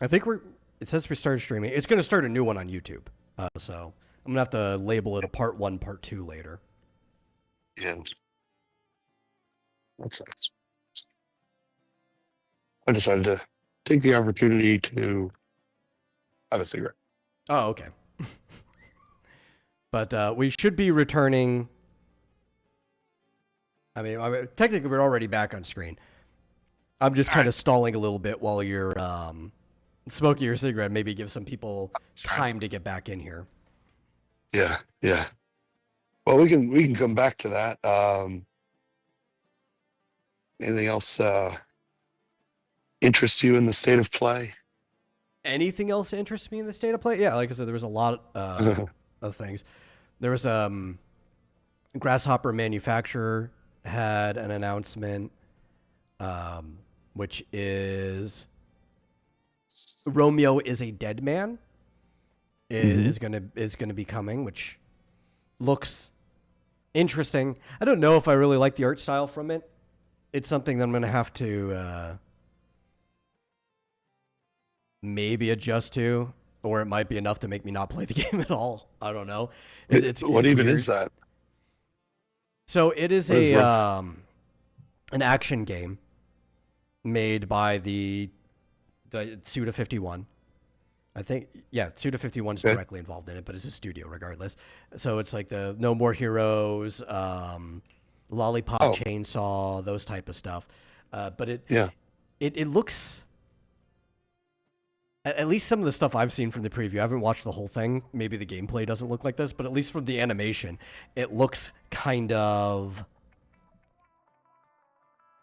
I think it says we started streaming. It's going to start a new one on YouTube. So I'm going to have to label it a part 1, part 2 later. Yeah. That's nice. I decided to take the opportunity to have a cigarette. Oh, okay. But we should be returning. I mean, technically we're already back on screen. I'm just kind of stalling a little bit while you're smoking your cigarette. Maybe give some people time to get back in here. Yeah, yeah. Well, we can come back to that. Anything else interest you in the state of play? Anything else interests me in the state of play? Yeah, like I said, there was a lot of things. There was Grasshopper Manufacturer had an announcement, which is Romeo is a Dead Man is gonna be coming, which looks interesting. I don't know if I really like the art style from it. It's something that I'm gonna have to maybe adjust to, or it might be enough to make me not play the game at all. I don't know. What even weird. is that? So it is an action game made by the Suda 51. I think, yeah, Suda 51's directly involved in it, but it's a studio regardless. So it's like the No More Heroes, Lollipop Chainsaw, those type of stuff. But it looks, at least some of the stuff I've seen from the preview, I haven't watched the whole thing. Maybe the gameplay doesn't look like this, but at least from the animation, it looks kind of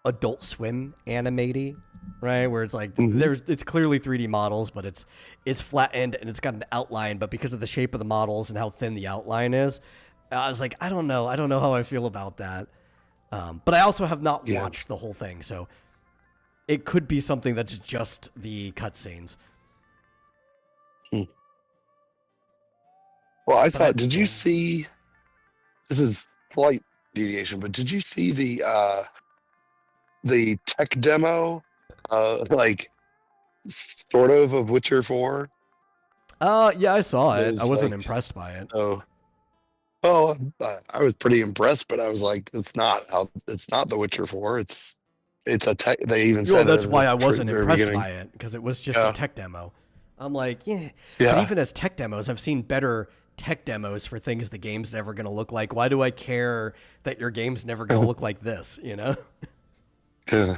Adult Swim animated, right? Where it's like it's clearly 3D models, but it's flattened and it's got an outline. But because of the shape of the models and how thin the outline is, I was like, I don't know how I feel about that. But I also have not watched the whole thing, so it could be something that's just the cutscenes. Well, I thought, did you see? This is slight deviation, but did you see the tech demo, like sort of Witcher 4? Yeah, I saw it. I wasn't impressed by it. So, well, I was pretty impressed, but I was like, it's not the Witcher 4. It's a tech. They even said that's why I wasn't impressed by it, because it was just a tech demo. I'm like, yeah. But even as tech demos, I've seen better tech demos for things the game's never going to look like. Why do I care that your game's never going to look like this, you know? Yeah.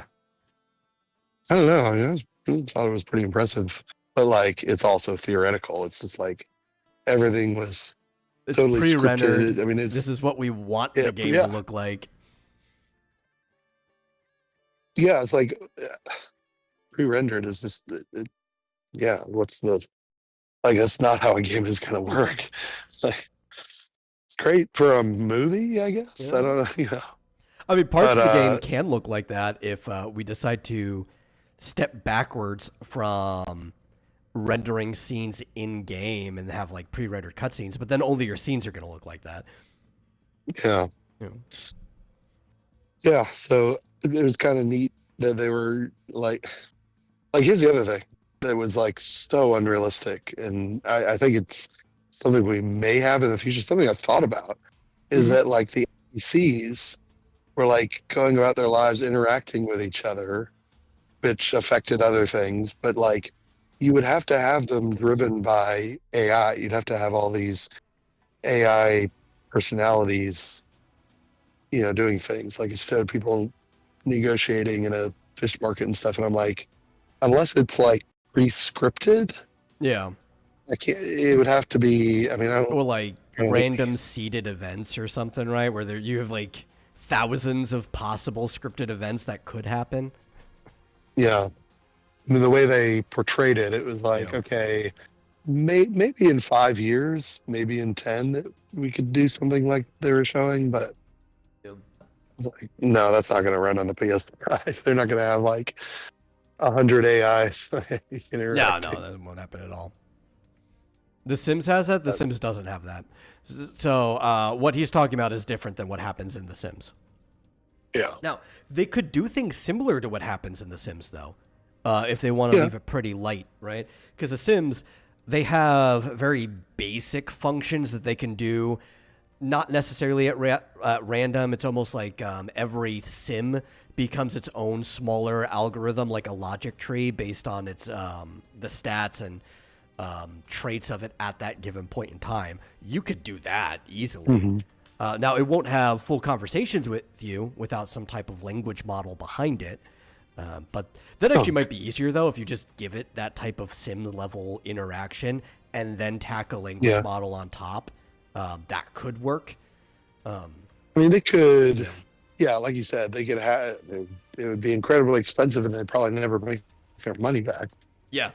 I don't know. I thought it was pretty impressive, but like, it's also theoretical. It's just like everything was totally pre-rendered. Scripted. I mean, this is what we want the game to look like. Yeah, it's like pre-rendered is just what's the like? That's not how a game is going to work. It's like it's great for a movie, I guess. I don't know. I mean, parts of the game can look like that if we decide to step backwards from rendering scenes in game and have like pre-rendered cutscenes, but then only your scenes are going to look like that. Yeah. Yeah. So it was kind of neat that they were like here's the other thing that was like so unrealistic, and I think it's something we may have in the future. Something I've thought about is that like the NPCs were like going about their lives interacting with each other, which affected other things, but like you would have to have them driven by AI. You'd have to have all these AI personalities, doing things. Like it showed people negotiating in a fish market and stuff, and I'm like, unless it's like pre-scripted, it would have to be. I mean, I don't. Or like random seeded events or something, right? Where you have like thousands of possible scripted events that could happen. Yeah. I mean, the way they portrayed it, it was like, okay, maybe in 5 years, maybe in 10, we could do something like they were showing, but it's like, no, that's not going to run on the PS5. They're not going to have like 100 AIs. No, that won't happen at all. The Sims has that. The Sims doesn't have that. So what he's talking about is different than what happens in The Sims. Yeah. Now, they could do things similar to what happens in The Sims, though. if they want to Yeah. leave it pretty light, right? Because The Sims, they have very basic functions that they can do, not necessarily at random. It's almost like every sim becomes its own smaller algorithm, like a logic tree based on its the stats and traits of it at that given point in time. You could do that easily. Now, it won't have full conversations with you without some type of language model behind it. But that actually might be easier, though, if you just give it that type of sim level interaction and then tack a language model on top. That could work. I mean, they could, like you said, they could have. It would be incredibly expensive, and they'd probably never make their money back. Yeah.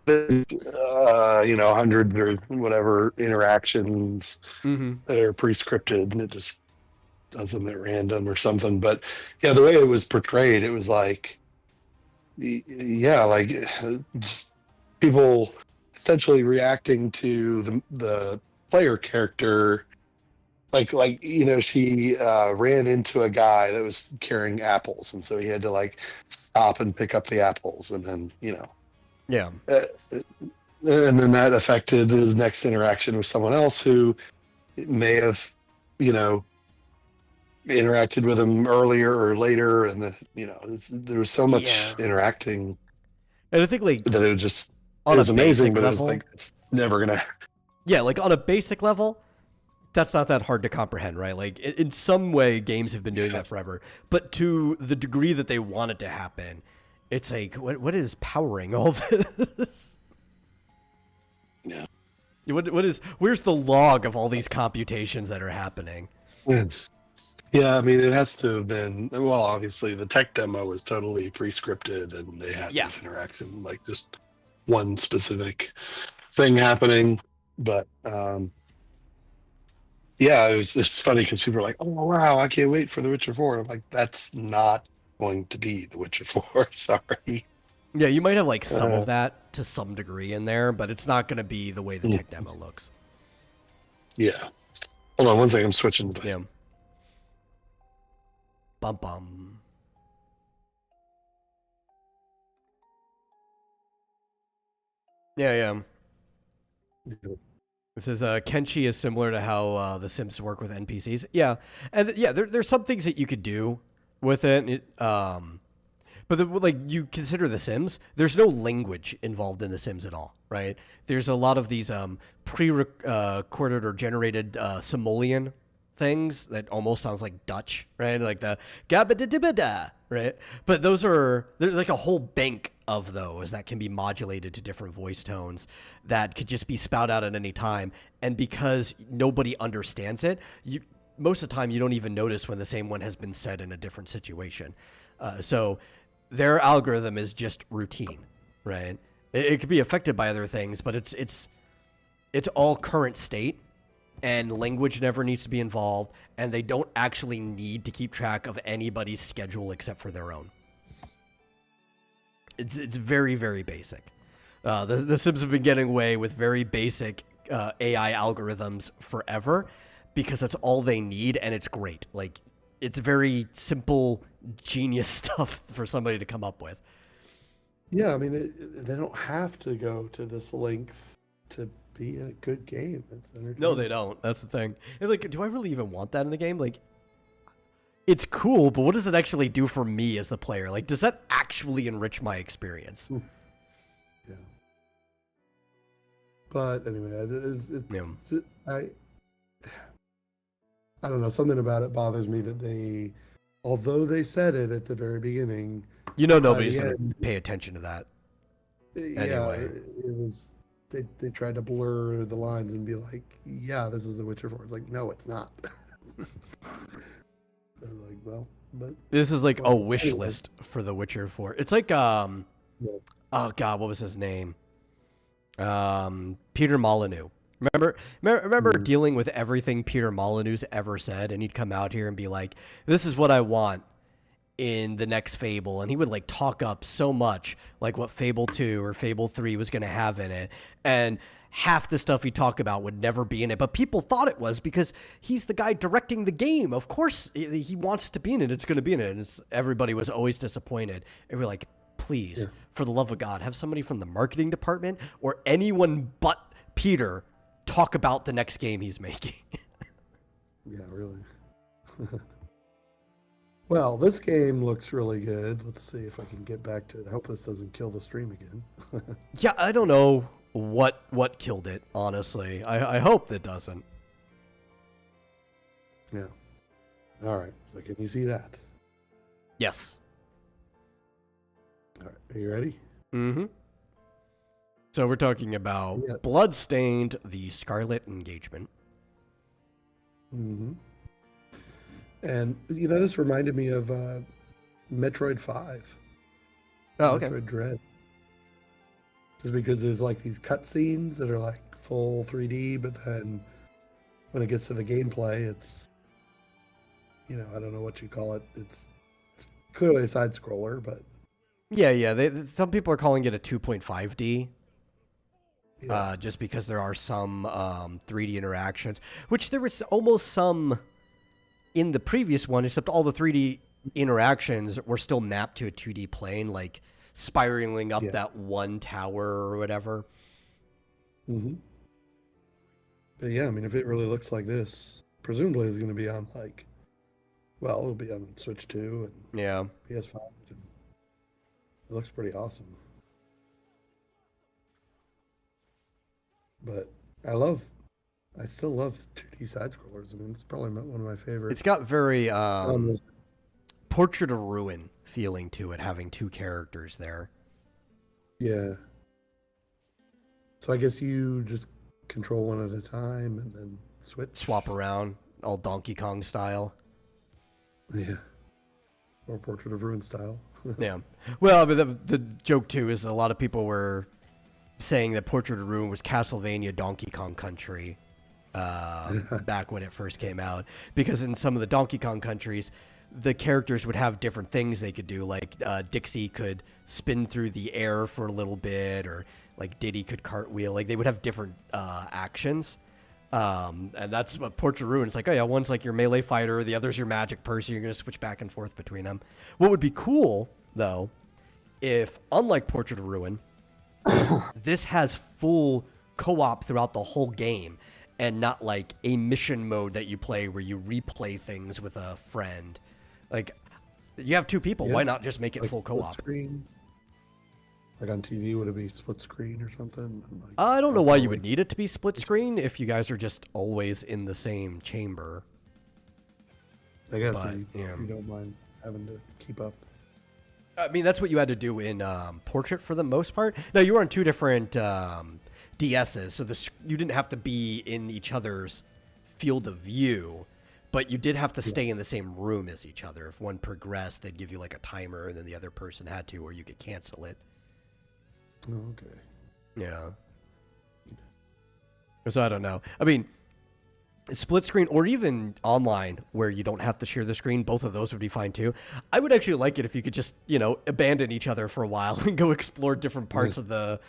Hundreds or whatever interactions that are pre-scripted, and it just does them at random or something. But yeah, the way it was portrayed, it was like, just people essentially reacting to the player character. She ran into a guy that was carrying apples, and so he had to like stop and pick up the apples, and then Yeah. and then that affected his next interaction with someone else who may have, interacted with him earlier or later, and then there was so much interacting, And I think that it was on a amazing, basic but level, it was like it's never gonna. Yeah, like on a basic level, that's not that hard to comprehend, right? Like in some way, games have been doing that forever, but to the degree that they want it to happen, it's like what is powering all this? Yeah. Where's the log of all these computations that are happening? Yeah, I mean, it has to have been. Well, obviously, the tech demo was totally pre-scripted, and they had this interaction, like just one specific thing happening. But it's funny because people are like, "Oh wow, I can't wait for The Witcher 4." I'm like, that's not going to be The Witcher 4. Sorry. Yeah, you might have like some of that to some degree in there, but it's not going to be the way the tech demo looks. Yeah. Hold on one second. I'm switching to this. Yeah. Bum bum. Yeah. This is Kenshi is similar to how the Sims work with NPCs. Yeah, and there's some things that you could do with it. But you consider The Sims, there's no language involved in The Sims at all, right? There's a lot of these pre-recorded or generated simoleon things that almost sounds like Dutch, right? Like the gabba-da-da-ba-da, right? But there's like a whole bank of those that can be modulated to different voice tones that could just be spout out at any time. And because nobody understands it, most of the time you don't even notice when the same one has been said in a different situation. So their algorithm is just routine, right? It could be affected by other things, but it's all current state, and language never needs to be involved, and they don't actually need to keep track of anybody's schedule except for their own. It's very, very basic. The Sims have been getting away with very basic AI algorithms forever because that's all they need, and it's great. Like, it's very simple, genius stuff for somebody to come up with. Yeah, I mean, they don't have to go to this length to be a good game. It's entertaining. No, they don't. That's the thing. And like, do I really even want that in the game? Like, it's cool, but what does it actually do for me as the player? Like, does that actually enrich my experience? Yeah. But anyway, I don't know. Something about it bothers me that although they said it at the very beginning, nobody's going to pay attention to that. Anyway. It was. They tried to blur the lines and be like, "Yeah, this is The Witcher 4." It's like, no, it's not. I was like, well, but this is like a wish list for The Witcher 4. It's like oh god, what was his name? Peter Molyneux. Remember dealing with everything Peter Molyneux's ever said, and he'd come out here and be like, "This is what I want in the next Fable," and he would like talk up so much like what Fable 2 or Fable 3 was going to have in it, and half the stuff he talked about would never be in it, but people thought it was because he's the guy directing the game. Of course he wants to be in it. It's going to be in it. And everybody was always disappointed. And we're like, please, Yeah. for the love of God, have somebody from the marketing department or anyone but Peter talk about the next game he's making. Yeah, really. Well, this game looks really good. Let's see if I can get back to. I hope this doesn't kill the stream again. Yeah, I don't know what killed it, honestly. I hope it doesn't. Yeah. All right. So can you see that? Yes. All right. Are you ready? Mm-hmm. So we're talking about Yeah. Bloodstained, the Scarlet Engagement. Mm-hmm. And this reminded me of Metroid 5. Oh, okay. Metroid Dread. Just because there's like these cutscenes that are like full 3D, but then when it gets to the gameplay, it's I don't know what you call it. It's clearly a side scroller, but Yeah. Some people are calling it a 2.5D. yeah. Just because there are some 3D interactions, which there was almost some in the previous one, except all the 3D interactions were still mapped to a 2D plane, like spiraling up Yeah. that one tower or whatever. Mm-hmm. But yeah, I mean, if it really looks like this, presumably it's going to be on it'll be on Switch 2 and Yeah. PS5. And it looks pretty awesome. But I still love 2D side scrollers. I mean, it's probably one of my favorites. It's got very Portrait of Ruin feeling to it, having two characters there. Yeah. So I guess you just control one at a time and then switch. Swap around, all Donkey Kong style. Yeah. Or Portrait of Ruin style. Yeah. Well, but the joke, too, is a lot of people were saying that Portrait of Ruin was Castlevania Donkey Kong Country back when it first came out. Because in some of the Donkey Kong countries, the characters would have different things they could do. Like Dixie could spin through the air for a little bit, or like Diddy could cartwheel. Like they would have different actions. And that's what Portrait of Ruin is like. Oh yeah, one's like your melee fighter, the other's your magic person. You're going to switch back and forth between them. What would be cool, though, if unlike Portrait of Ruin, this has full co-op throughout the whole game and not like a mission mode that you play where you replay things with a friend. Like, you have two people. Yeah. Why not just make it Like full split co-op? screen. Like on TV, would it be split screen or something? Like, I don't know why you would need it to be split screen if you guys are just always in the same chamber. I guess but, you yeah. don't mind having to keep up. I mean, that's what you had to do in Portrait for the most part. No, you were on two different DSs, so you didn't have to be in each other's field of view, but you did have to stay in the same room as each other. If one progressed, they'd give you like a timer, and then the other person had to, or you could cancel it. Oh, okay. Yeah. So I don't know. I mean, split screen or even online where you don't have to share the screen, both of those would be fine too. I would actually like it if you could just, abandon each other for a while and go explore different parts of the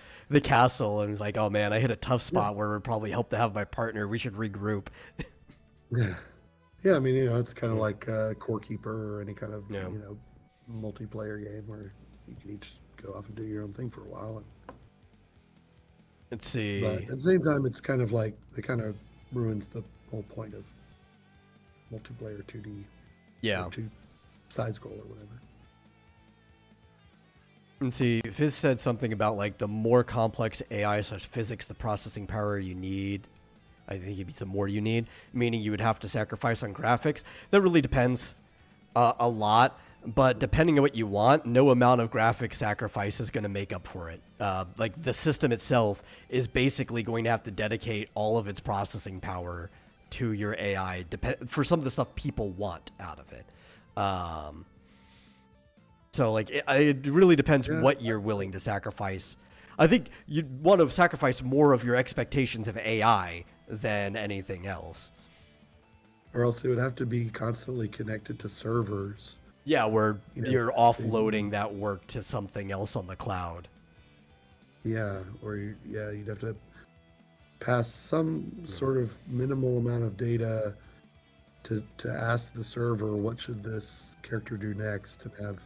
castle. And it's like, oh man, I hit a tough spot where it would probably help to have my partner. We should regroup. Yeah. Yeah, I mean, it's kind of like Core Keeper or any kind of, Yeah. multiplayer game where you can each go off and do your own thing for a while. Let's see. But at the same time, it's kind of like, it kind of ruins the whole point of multiplayer 2D. Yeah. Or side scroll or whatever. And see, Fizz said something about like the more complex AI/physics, the processing power you need. I think it'd be the more you need, meaning you would have to sacrifice on graphics. That really depends a lot, but depending on what you want, no amount of graphic sacrifice is going to make up for it. Like the system itself is basically going to have to dedicate all of its processing power to your AI for some of the stuff people want out of it. So like it really depends what you're willing to sacrifice. I think you'd want to sacrifice more of your expectations of AI than anything else. Or else it would have to be constantly connected to servers. Yeah, where you're offloading that work to something else on the cloud. Yeah, or you'd have to pass some sort of minimal amount of data to ask the server what should this character do next, and have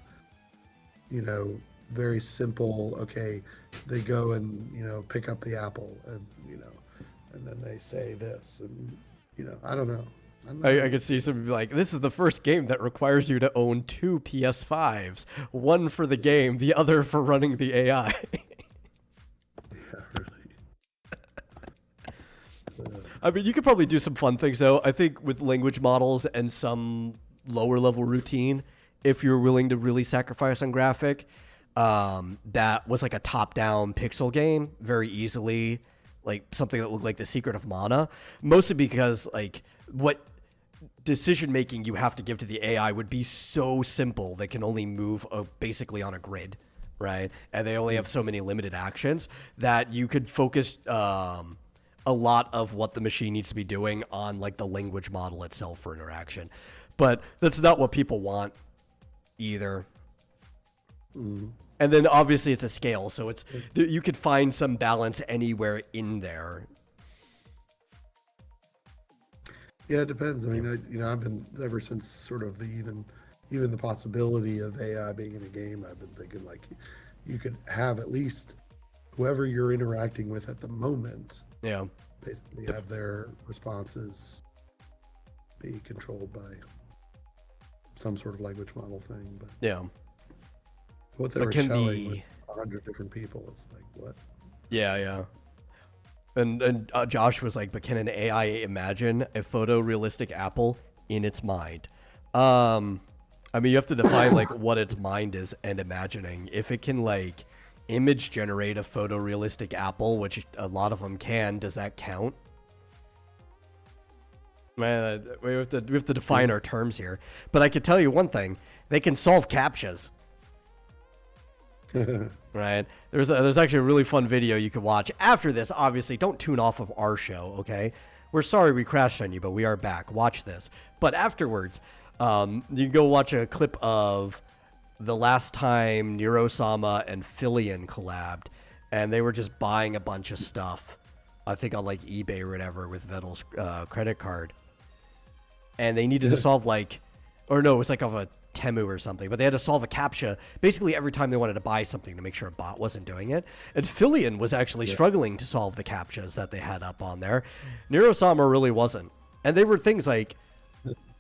very simple. Okay, they go and pick up the apple, and and then they say this, and I don't know. I could see some like, this is the first game that requires you to own 2 PS5s, one for the game, the other for running the AI. Yeah, really. I mean, you could probably do some fun things though. I think with language models and some lower level routine, if you're willing to really sacrifice on graphic, that was like a top-down pixel game very easily, like something that looked like The Secret of Mana, mostly because like what decision making you have to give to the AI would be so simple. They can only move basically on a grid, right? And they only have so many limited actions that you could focus a lot of what the machine needs to be doing on like the language model itself for interaction. But that's not what people want either. And then obviously it's a scale, so it's you could find some balance anywhere in there. Yeah, it depends. I mean, I've been ever since sort of even the possibility of AI being in a game. I've been thinking like you could have at least whoever you're interacting with at the moment. Yeah. Basically, have their responses be controlled by some sort of language model thing. But Yeah. what they were showing with 100 different people, it's like what? Yeah, yeah. And Josh was like, but can an AI imagine a photorealistic apple in its mind? I mean, you have to define like what its mind is and imagining. If it can like image generate a photorealistic apple, which a lot of them can, does that count? Man, we have to define our terms here. But I could tell you one thing: they can solve CAPTCHAs. Right? There's actually a really fun video you can watch after this. Obviously, don't tune off of our show, okay? We're sorry we crashed on you, but we are back. Watch this. But afterwards, you can go watch a clip of the last time Neurosama and Fillion collabed, and they were just buying a bunch of stuff, I think on like eBay or whatever, with Vettel's credit card. And they needed to solve like, or no, it was like of a Temu or something, but they had to solve a CAPTCHA basically every time they wanted to buy something to make sure a bot wasn't doing it. And Fillion was actually struggling to solve the CAPTCHAs that they had up on there. Neurosama really wasn't. And they were things like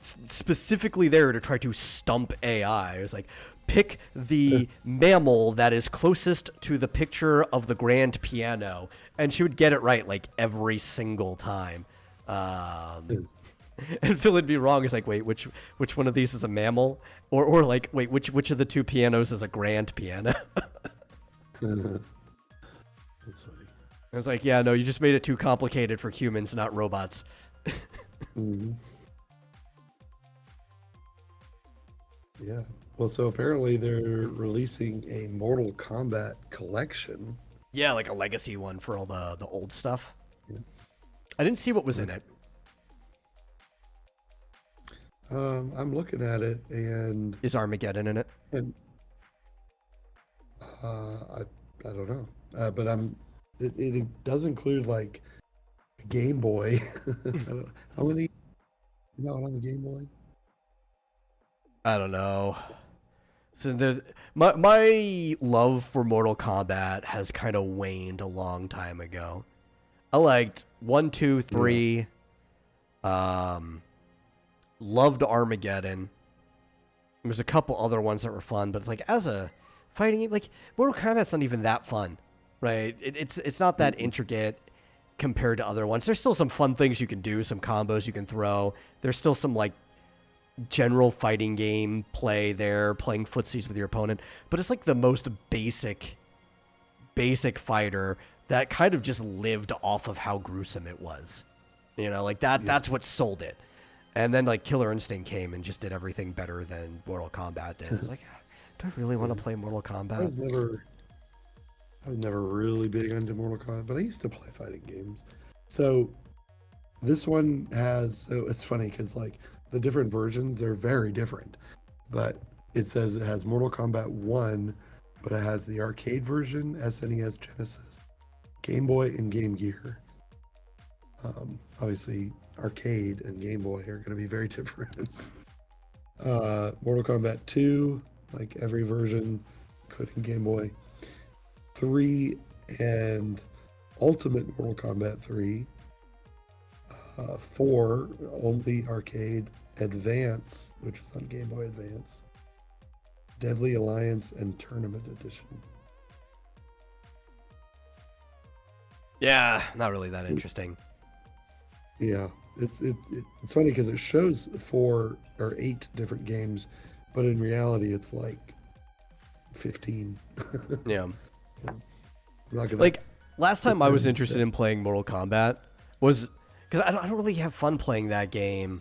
specifically there to try to stump AI. It was like, pick the mammal that is closest to the picture of the grand piano. And she would get it right like every single time. And Phil would be wrong. He's like, wait, which one of these is a mammal? Or like, wait, which of the two pianos is a grand piano? That's funny. I was like, yeah, no, you just made it too complicated for humans, not robots. Yeah. Well, so apparently they're releasing a Mortal Kombat collection. Yeah, like a legacy one for all the old stuff. Yeah. I didn't see what was in it. I'm looking at it, and Is Armageddon in it? I don't know, but it does include like a Game Boy. How many? On the Game Boy? I don't know. So there's my love for Mortal Kombat has kind of waned a long time ago. I liked 1, 2, 3. Loved Armageddon. There's a couple other ones that were fun, but it's like as a fighting game, like Mortal Kombat's not even that fun, right? It's not that intricate compared to other ones. There's still some fun things you can do, some combos you can throw. There's still some like general fighting game play there, playing footsies with your opponent, but it's like the most basic fighter that kind of just lived off of how gruesome it was. You know, like that's what sold it. And then like Killer Instinct came and just did everything better than Mortal Kombat did. I was like, do I really want to play Mortal Kombat? I was never really big into Mortal Kombat, but I used to play fighting games. So this one it's funny because like the different versions, they're very different. But it says it has Mortal Kombat 1, but it has the arcade version, SNES, Genesis, Game Boy, and Game Gear. Obviously, arcade and Game Boy are going to be very different. Mortal Kombat 2, like every version, including Game Boy, 3 and Ultimate Mortal Kombat 3, 4 only arcade, Advance, which is on Game Boy Advance, Deadly Alliance, and Tournament Edition. Yeah, not really that interesting. Yeah, it's funny because it shows 4 or 8 different games, but in reality, it's like 15. Yeah. I'm not gonna, Like, last time I was interested in playing Mortal Kombat was because I don't really have fun playing that game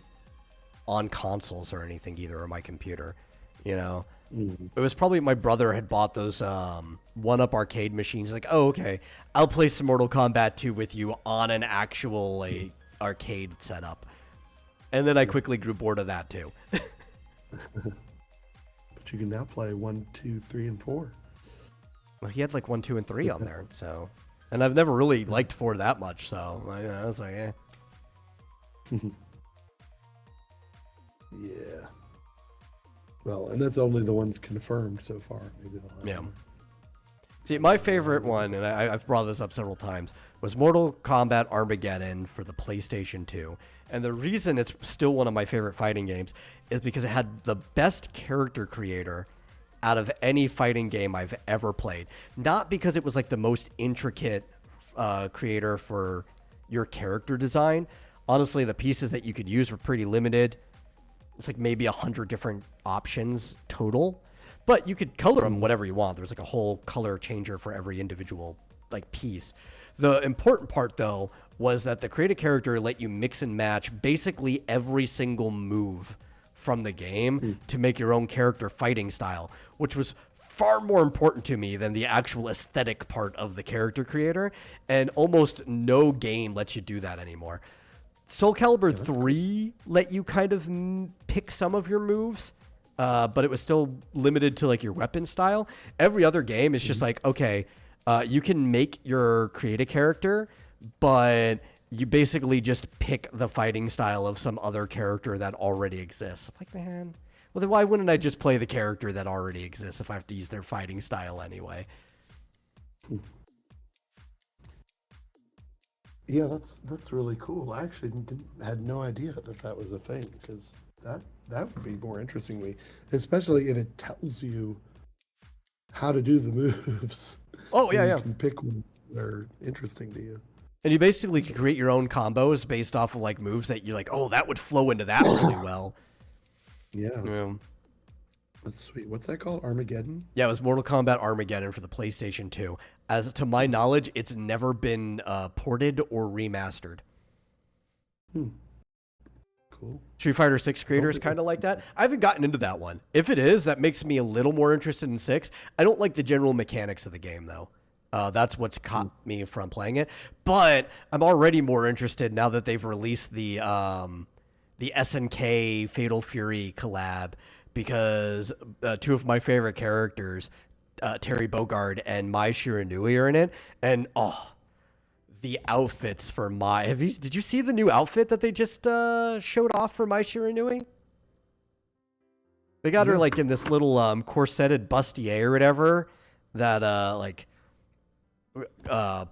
on consoles or anything either, or my computer, you know? It was probably my brother had bought those one-up arcade machines. Like, oh, okay, I'll play some Mortal Kombat 2 with you on an actual like, arcade setup. And then I quickly grew bored of that too. but you can now play 1, 2, 3, and 4. Well, he had like 1, 2, and 3 on there, so. And I've never really liked 4 that much, so I was like, eh. Yeah. Well, and that's only the ones confirmed so far. Maybe they'll have Yeah. more. See, my favorite one, and I've brought this up several times, was Mortal Kombat Armageddon for the PlayStation 2. And the reason it's still one of my favorite fighting games is because it had the best character creator out of any fighting game I've ever played. Not because it was like the most intricate creator for your character design. Honestly, the pieces that you could use were pretty limited. It's like maybe 100 different options total, but you could color them whatever you want. There's like a whole color changer for every individual like piece. The important part though was that the creative character let you mix and match basically every single move from the game to make your own character fighting style, which was far more important to me than the actual aesthetic part of the character creator. And almost no game lets you do that anymore. Soul Calibur 3 let you kind of pick some of your moves, but it was still limited to like your weapon style. Every other game is just like, okay, you can make your create a character, but you basically just pick the fighting style of some other character that already exists. I'm like, man, well then why wouldn't I just play the character that already exists if I have to use their fighting style anyway? Yeah, that's really cool. I actually had no idea that was a thing, because that would be more interesting to me, especially if it tells you how to do the moves. Oh, yeah, You yeah. can pick ones that are interesting to you. And you basically could create your own combos based off of like moves that you're like, oh, that would flow into that really well. Yeah, Yeah. that's sweet. What's that called? Armageddon? Yeah, it was Mortal Kombat Armageddon for the PlayStation 2. As to my knowledge, it's never been ported or remastered. Cool. Street Fighter 6 creators kind of like that. I haven't gotten into that one. If it is, that makes me a little more interested in 6. I don't like the general mechanics of the game, though. That's what's caught me from playing it. But I'm already more interested now that they've released the SNK Fatal Fury collab, because 2 of my favorite characters, Terry Bogard and Mai Shiranui, are in it. And the outfits for Mai. Did you see the new outfit that they just showed off for Mai Shiranui? They got her like in this little corseted bustier or whatever that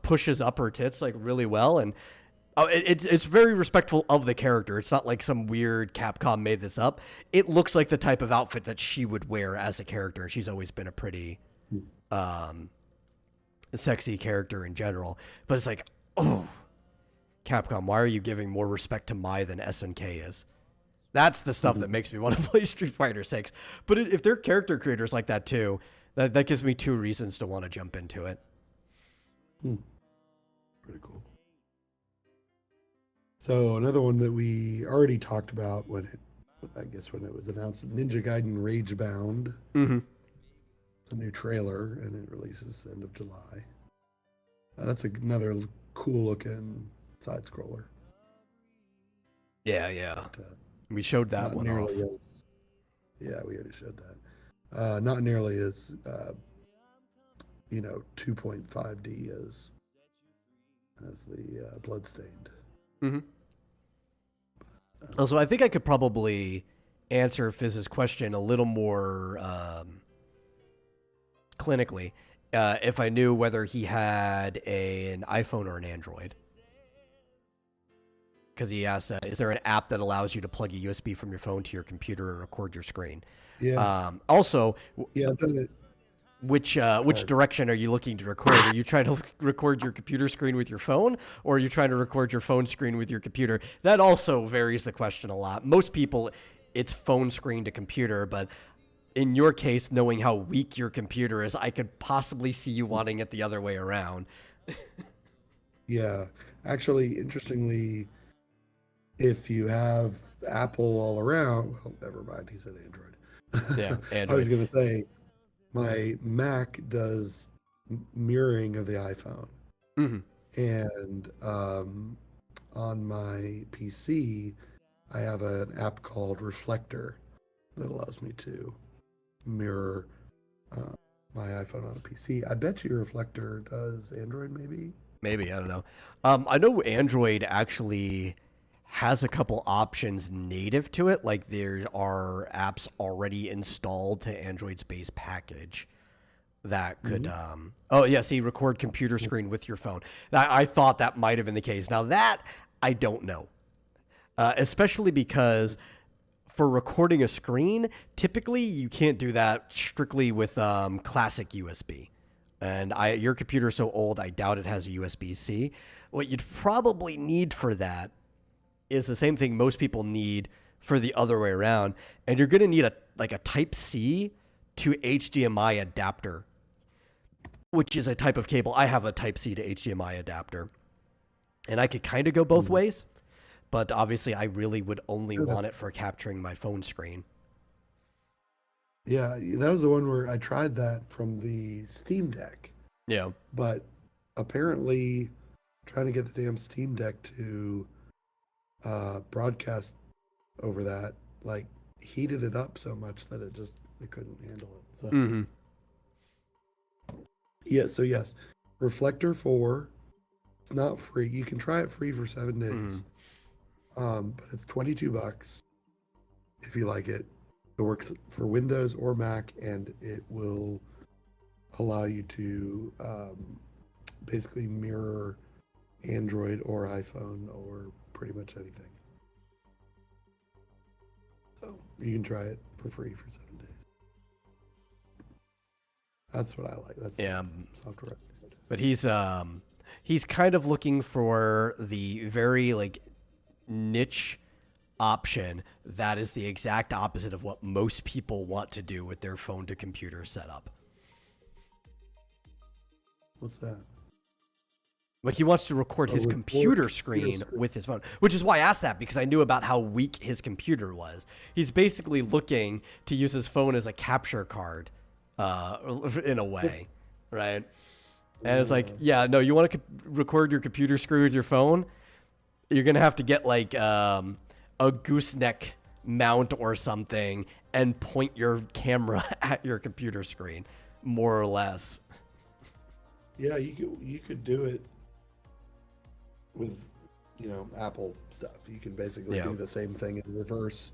pushes up her tits like really well, and it's very respectful of the character. It's not like some weird Capcom made this up. It looks like the type of outfit that she would wear as a character. She's always been a pretty sexy character in general, but it's like, oh, Capcom, why are you giving more respect to Mai than SNK is? That's the stuff that makes me want to play Street Fighter 6. But if they're character creators like that too, that gives me 2 reasons to want to jump into it. Pretty cool. So another one that we already talked about when it was announced, Ninja Gaiden Ragebound. Mm-hmm. It's a new trailer, and it releases end of July. That's another cool looking side scroller. Yeah. We showed that one off. Yeah, we already showed that. Not nearly as 2.5D as the Bloodstained. Mm-hmm. Also, I think I could probably answer Fizz's question a little more clinically, if I knew whether he had an iPhone or an Android. Because he asked, is there an app that allows you to plug a USB from your phone to your computer and record your screen? Yeah. Also, Yeah, I've done it. which direction are you looking to record? Are you trying to record your computer screen with your phone, or are you trying to record your phone screen with your computer? That also varies the question a lot. Most people, it's phone screen to computer, but in your case, knowing how weak your computer is, I could possibly see you wanting it the other way around. Yeah. Actually, interestingly, if you have Apple all around, well, never mind. He said Android. Yeah, I was Android. going to say my Mac does mirroring of the iPhone. Mm-hmm. And on my PC, I have an app called Reflector that allows me to mirror my iPhone on a PC. I bet you Reflector does Android, maybe. Maybe, I don't know. I know Android actually has a couple options native to it. Like there are apps already installed to Android's base package that could, oh yeah, see, record computer screen with your phone. I thought that might have been the case. Now that, I don't know. Especially because for recording a screen, typically you can't do that strictly with classic USB. And your computer's so old, I doubt it has a USB-C. What you'd probably need for that is the same thing most people need for the other way around. And you're going to need a Type-C to HDMI adapter, which is a type of cable. I have a Type-C to HDMI adapter. And I could kind of go both ways. But obviously, I really would only want it for capturing my phone screen. Yeah, that was the one where I tried that from the Steam Deck. Yeah. But apparently, trying to get the damn Steam Deck to broadcast over that, like, heated it up so much that it couldn't handle it. So, Mm-hmm. yeah, so yes, Reflector 4, it's not free. You can try it free for 7 days. But it's $22 if you like it. It works for Windows or Mac, and it will allow you to basically mirror Android or iPhone or pretty much anything. So you can try it for free for 7 days. That's what I like. That's Yeah. software. But he's kind of looking for the very like niche option that is the exact opposite of what most people want to do with their phone to computer setup. What's that? Like he wants to record his computer screen with his phone, which is why I asked that, because I knew about how weak his computer was. He's basically looking to use his phone as a capture card, in a way, right? And it's like, yeah, no, you want to record your computer screen with your phone? You're going to have to get like a gooseneck mount or something and point your camera at your computer screen, more or less. Yeah, you could do it with, Apple stuff. You can basically do the same thing in reverse,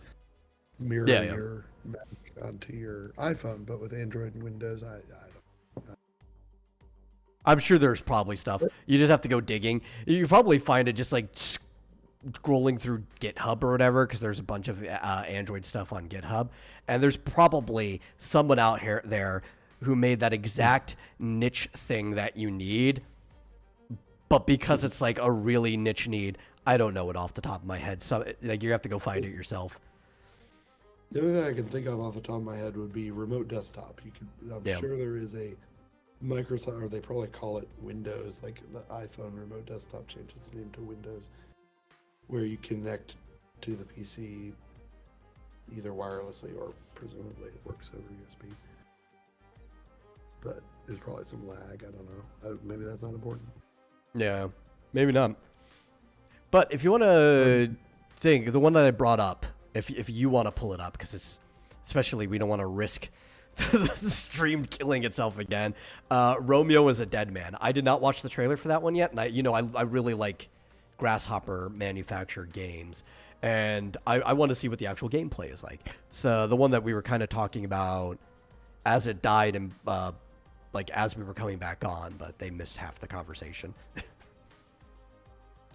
mirror your Mac onto your iPhone, but with Android and Windows, I don't. I'm sure there's probably stuff. You just have to go digging. You probably find it just like scrolling through GitHub or whatever, because there's a bunch of Android stuff on GitHub. And there's probably someone out here there who made that exact niche thing that you need. But because it's like a really niche need, I don't know it off the top of my head. So like you have to go find it yourself. The only thing I can think of off the top of my head would be remote desktop. I'm sure there is a Microsoft, or they probably call it Windows, like the iPhone remote desktop changed its name to Windows, where you connect to the PC either wirelessly or presumably it works over USB. But there's probably some lag. I don't know. Maybe that's not important. Yeah, maybe not. But if you want to think, the one that I brought up, if you want to pull it up, because it's, especially we don't want to risk the stream killing itself again. Romeo is a Dead Man. I did not watch the trailer for that one yet, and I really like Grasshopper manufactured games, and I want to see what the actual gameplay is like. So the one that we were kind of talking about as it died in like as we were coming back on, but they missed half the conversation.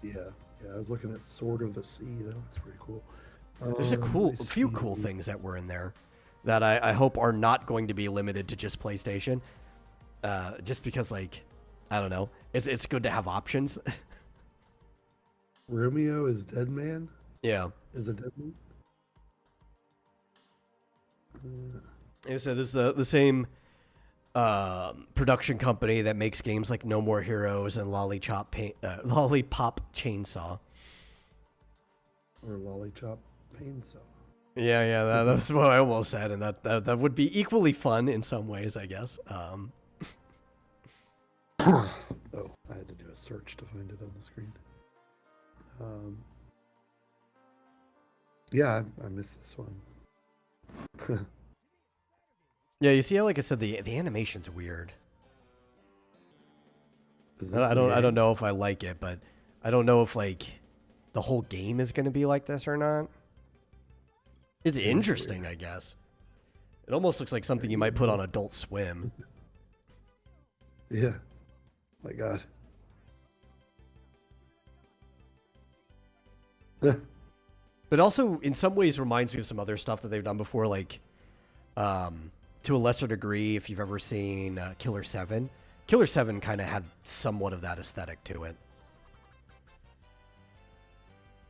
Yeah, I was looking at Sword of the Sea. That looks pretty cool. There's a few cool things that were in there that I hope are not going to be limited to just PlayStation. Just because, like, I don't know, it's good to have options. Romeo is Dead Man? Yeah. Is it Dead Man? Yeah, so this is the same production company that makes games like No More Heroes and Lollipop Chainsaw. Or Lollipop Chainsaw. Yeah, that's what I almost said, and that would be equally fun in some ways, I guess. Oh, I had to do a search to find it on the screen. Yeah, I missed this one. Yeah, you see how, like I said, the animation's weird. I don't know if I like it, but I don't know if like the whole game is going to be like this or not. It's interesting, I guess. It almost looks like something you might put on Adult Swim. Yeah. My God. But also, in some ways, reminds me of some other stuff that they've done before, like, to a lesser degree, if you've ever seen Killer 7. Killer 7 kind of had somewhat of that aesthetic to it.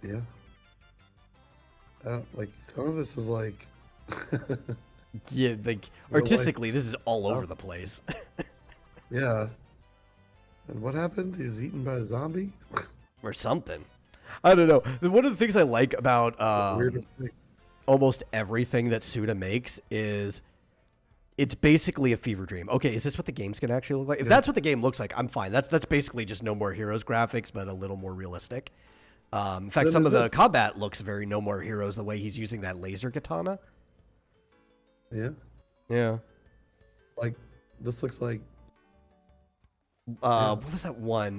Yeah. Some of this is like... Yeah, like, artistically, this is all over the place. Yeah. And what happened? He was eaten by a zombie? Or something. I don't know. One of the things I like about almost everything that Suda makes is it's basically a fever dream. Okay, is this what the game's going to actually look like? If that's what the game looks like, I'm fine. That's basically just No More Heroes graphics, but a little more realistic. In fact, some of the combat looks very No More Heroes, the way he's using that laser katana. Yeah. Yeah. Like, this looks like... What was that one?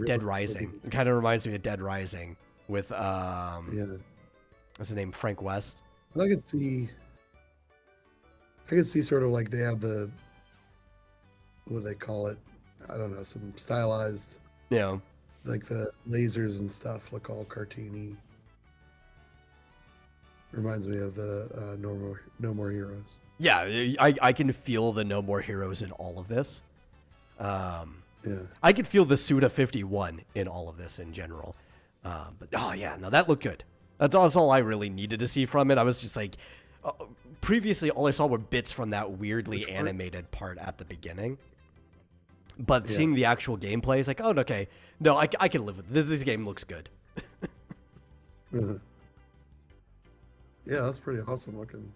Dead Rising. It kind of reminds me of Dead Rising with, what's his name? Frank West. I can see sort of like they have the, what do they call it? I don't know, some stylized, like the lasers and stuff look all cartoony. Reminds me of the No More Heroes. Yeah, I can feel the No More Heroes in all of this. Yeah. I could feel the Suda 51 in all of this in general. But, oh, yeah, no, that looked good. That's all I really needed to see from it. I was just like, previously, all I saw were bits from that weirdly animated part at the beginning. But seeing the actual gameplay is like, oh, okay. No, I can live with this. This game looks good. Yeah, that's pretty awesome looking.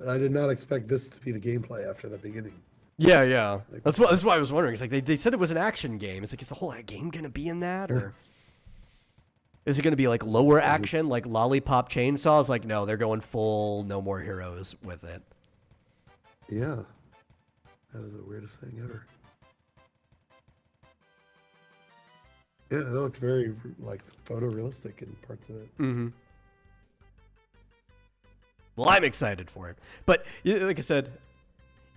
I did not expect this to be the gameplay after the beginning. Yeah. That's why I was wondering. It's like they said it was an action game. It's like, is the whole game going to be in that? Or is it going to be like lower action, like Lollipop Chainsaw? It's like, no, they're going full No More Heroes with it. Yeah. That is the weirdest thing ever. Yeah, that looks very like photorealistic in parts of it. Mm-hmm. Well, I'm excited for it. But like I said,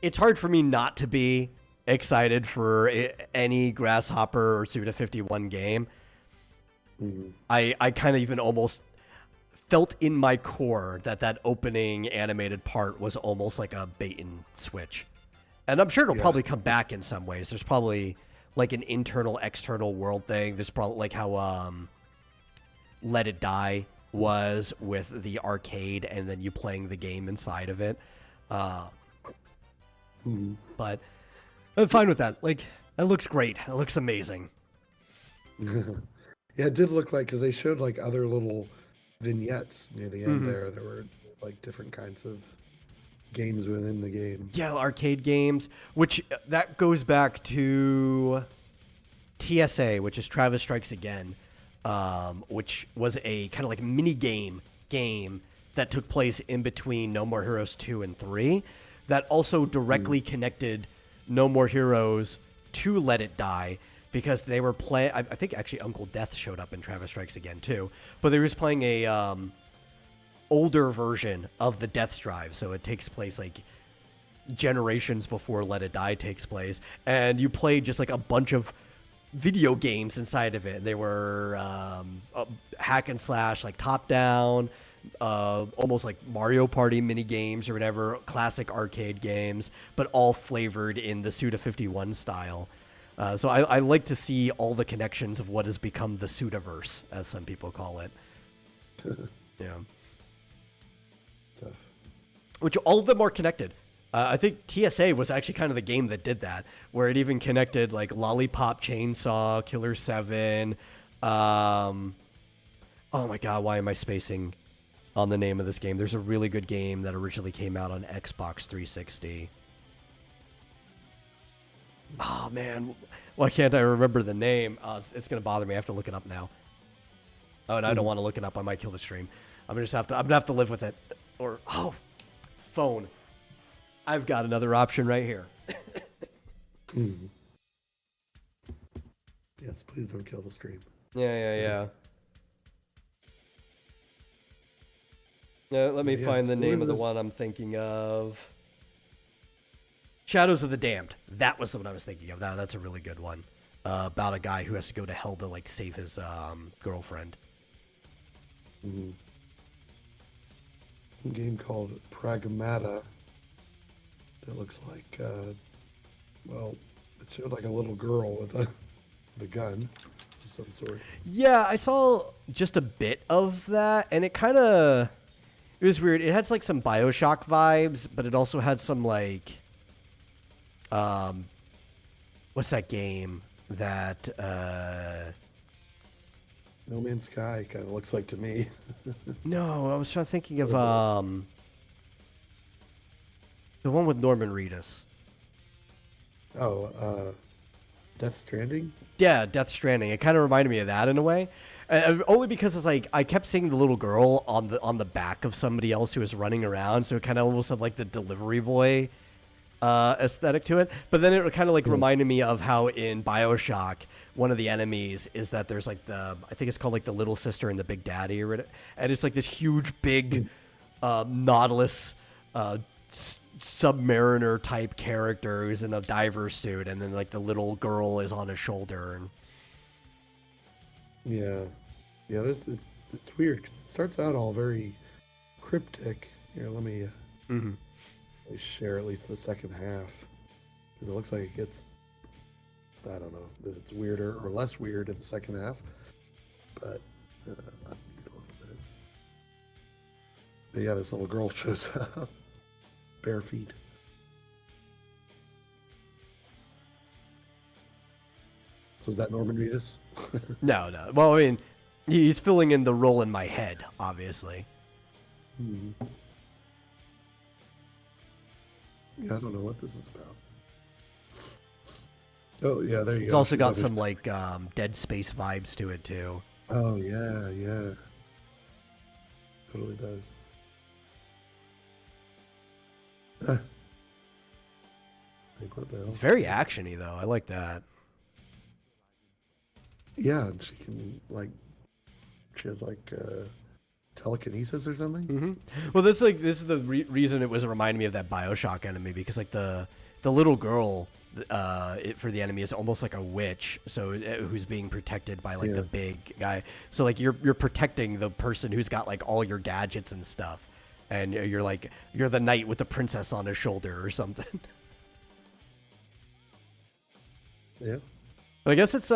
it's hard for me not to be excited for any Grasshopper or Suda 51 game. Mm-hmm. I kind of even almost felt in my core that opening animated part was almost like a bait and switch. And I'm sure it'll probably come back in some ways. There's probably like an internal, external world thing. There's probably like how Let It Die was with the arcade and then you playing the game inside of it. But I'm fine with that. Like, that looks great. It looks amazing. Yeah, it did look like, because they showed like other little vignettes near the end there. There were like different kinds of games within the game. Yeah, arcade games, which that goes back to TSA, which is Travis Strikes Again, which was a kind of like mini game that took place in between No More Heroes 2 and 3 that also directly connected No More Heroes to Let It Die, because they were playing, I think actually Uncle Death showed up in Travis Strikes Again too, but they was playing a older version of the Death Drive, so it takes place like generations before Let It Die takes place, and you played just like a bunch of video games inside of it. They were hack and slash, like top down, almost like Mario Party mini games or whatever, classic arcade games, but all flavored in the Suda51 style. So I like to see all the connections of what has become the Sudaverse, as some people call it. Yeah. Tough. Which all of them are connected. I think TSA was actually kind of the game that did that, where it even connected like Lollipop Chainsaw, Killer 7. Oh my God, why am I spacing on the name of this game? There's a really good game that originally came out on Xbox 360. Oh man, why can't I remember the name? It's gonna bother me. I have to look it up now. Oh, and I don't want to look it up. I might kill the stream. I'm gonna have to live with it. Or phone. I've got another option right here. Yes, please don't kill the stream. Yeah. Let me find the name of the one I'm thinking of. Shadows of the Damned. That was the one I was thinking of. That's a really good one. About a guy who has to go to hell to like save his girlfriend. A game called Pragmata that looks like, well, it showed like a little girl with a gun of some sort. Yeah, I saw just a bit of that, and it was weird. It had like some BioShock vibes, but it also had some like, what's that game that, No Man's Sky kind of looks like to me. No, I was thinking of, the one with Norman Reedus. Oh, Death Stranding? Yeah, Death Stranding. It kind of reminded me of that in a way, only because it's like I kept seeing the little girl on the back of somebody else who was running around, so it kind of almost had like the delivery boy aesthetic to it. But then it kind of like reminded me of how in BioShock one of the enemies is that there's like I think it's called like the little sister and the big daddy, or whatever, and it's like this huge big Nautilus submariner type character who's in a diver suit, and then like the little girl is on his shoulder. And it's weird because it starts out all very cryptic. Here, let me share at least the second half, because it looks like it gets, I don't know if it's weirder or less weird in the second half, but I'll mute a little bit. But yeah, this little girl shows up. Bare feet. So is that Norman Reedus? No. Well, I mean, he's filling in the role in my head, obviously. Yeah, I don't know what this is about. Oh, yeah, there you go. It's also got some like Dead Space vibes to it too. Oh yeah. Totally does. Like what the hell? It's very actiony though. I like that. Yeah, and she can she has telekinesis or something. Well, this is the reason it was reminding me of that BioShock enemy, because like the little girl for the enemy is almost like a witch, so who's being protected by like the big guy. So like you're protecting the person who's got like all your gadgets and stuff, and you're the knight with the princess on his shoulder or something. Yeah. But I guess it's